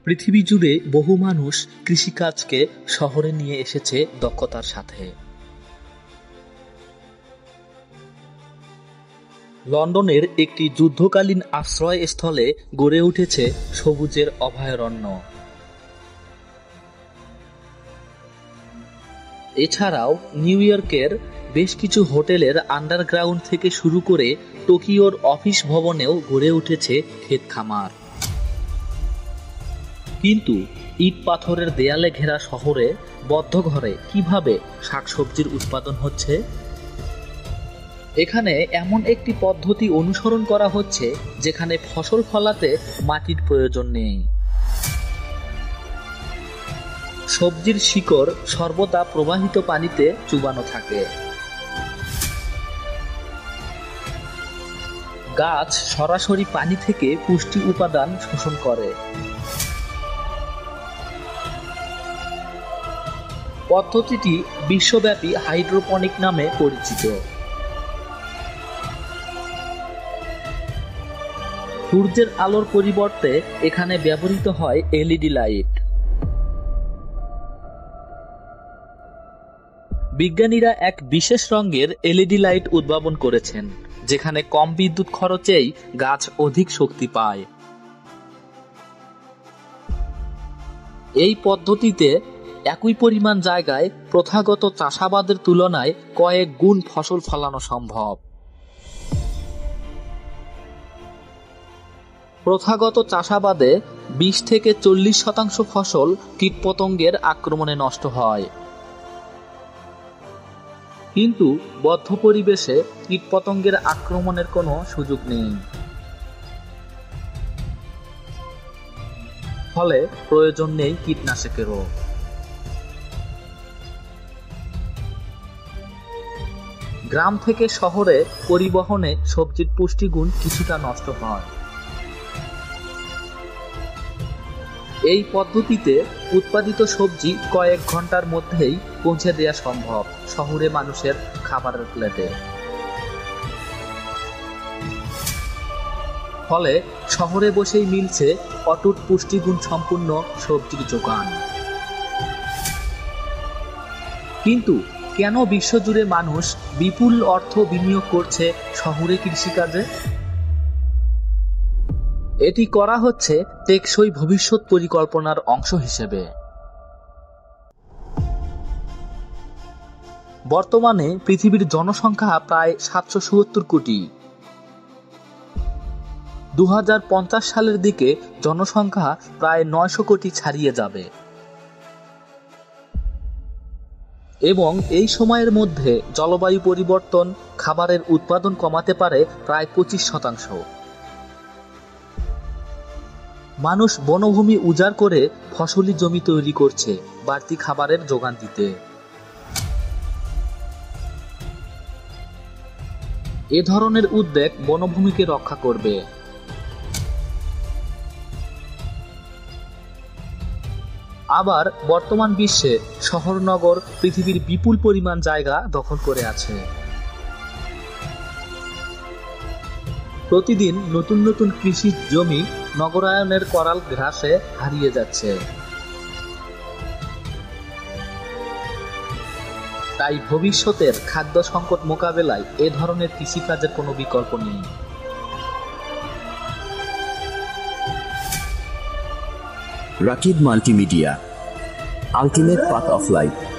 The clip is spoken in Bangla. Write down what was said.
পৃথিবী জুড়ে বহু মানুষ কৃষিকাজকে শহরে নিয়ে এসেছে দক্ষতার সাথে। লন্ডনের একটি যুদ্ধকালীন আশ্রয়স্থলে গড়ে উঠেছে সবুজের অভয়ারণ্য। এছাড়াও নিউ ইয়র্কের বেশ কিছু হোটেলের আন্ডারগ্রাউন্ড থেকে শুরু করে টোকিওর অফিস ভবনেও গড়ে উঠেছে ক্ষেত খামার। কিন্তু ইট পাথরের দেয়ালে ঘেরা শহরে বদ্ধ ঘরে কিভাবে শাকসবজির উৎপাদন হচ্ছে? এখানে এমন একটি পদ্ধতি অনুসরণ করা হচ্ছে যেখানে ফসল ফলাতে মাটির প্রয়োজন নেই। সবজির শিকড় সর্বদা প্রবাহিত পানিতে চুবানো থাকে। গাছ সরাসরি পানি থেকে পুষ্টি উপাদান শোষণ করে। পদ্ধতিটি বিশ্বব্যাপী হাইড্রোপনিক নামে পরিচিত। সূর্যের আলোর পরিবর্তে এখানে ব্যবহৃত হয় এলইডি লাইট। বিজ্ঞানীরা এক বিশেষ রঙের এলইডি লাইট উদ্ভাবন করেছেন, যেখানে কম বিদ্যুৎ খরচেই গাছ অধিক শক্তি পায়। এই পদ্ধতিতে একই পরিমাণ জায়গায় প্রথাগত চাষাবাদের তুলনায় কয়েক গুণ ফসল ফলানো সম্ভব। প্রথাগত চাষাবাদে ২০ থেকে ৪০% ফসল কীটপতঙ্গের আক্রমণে নষ্ট হয়। কিন্তু বদ্ধ পরিবেশে কীটপতঙ্গের আক্রমণের কোনো সুযোগ নেই। ফলে প্রয়োজন নেই কীটনাশকেরও। গ্রাম থেকে শহরে পরিবহনে সবজির পুষ্টিগুণ কিছুটা নষ্ট হয়। এই পদ্ধতিতে উৎপাদিত সবজি কয়েক ঘন্টার মধ্যেই পৌঁছে দেওয়া সম্ভব শহুরে মানুষের খাবারের প্লেটে। ফলে শহরে বসেই মিলছে অটুট পুষ্টিগুণ সম্পূর্ণ সবজির যোগান। কিন্তু কেন বিশ্বজুড়ে মানুষ বিপুল অর্থ বিনিয়োগ করছে শহুরে কৃষিকাজে? এটি করা হচ্ছে টেকসই ভবিষ্যৎ পরিকল্পনার অংশ হিসেবে। বর্তমানে পৃথিবীর জনসংখ্যা প্রায় ৭৭০ কোটি। ২০৫০ সালের দিকে জনসংখ্যা প্রায় ৯০০ কোটি ছাড়িয়ে যাবে এবং এই সময়ের মধ্যে জলবায়ু পরিবর্তন খাবারের উৎপাদন কমাতে পারে প্রায় ২৫%। মানুষ বনভূমি উজাড় করে ফসলি জমি তৈরি করছে বাড়তি খাবারের যোগান দিতে। এ ধরনের উদ্যোগ বনভূমিকে রক্ষা করবে। আবার বর্তমান বিশ্বে শহর-নগর পৃথিবীর বিপুল পরিমাণ জায়গা দখল করে আছে। প্রতিদিন নতুন নতুন কৃষি জমি নগরায়নের করাল গ্রাসে হারিয়ে যাচ্ছে। তাই ভবিষ্যতের খাদ্য সংকট মোকাবেলায় এ ধরনের কৃষিকাজের কোনো বিকল্প নেই। Rakib multimedia, ultimate path of life.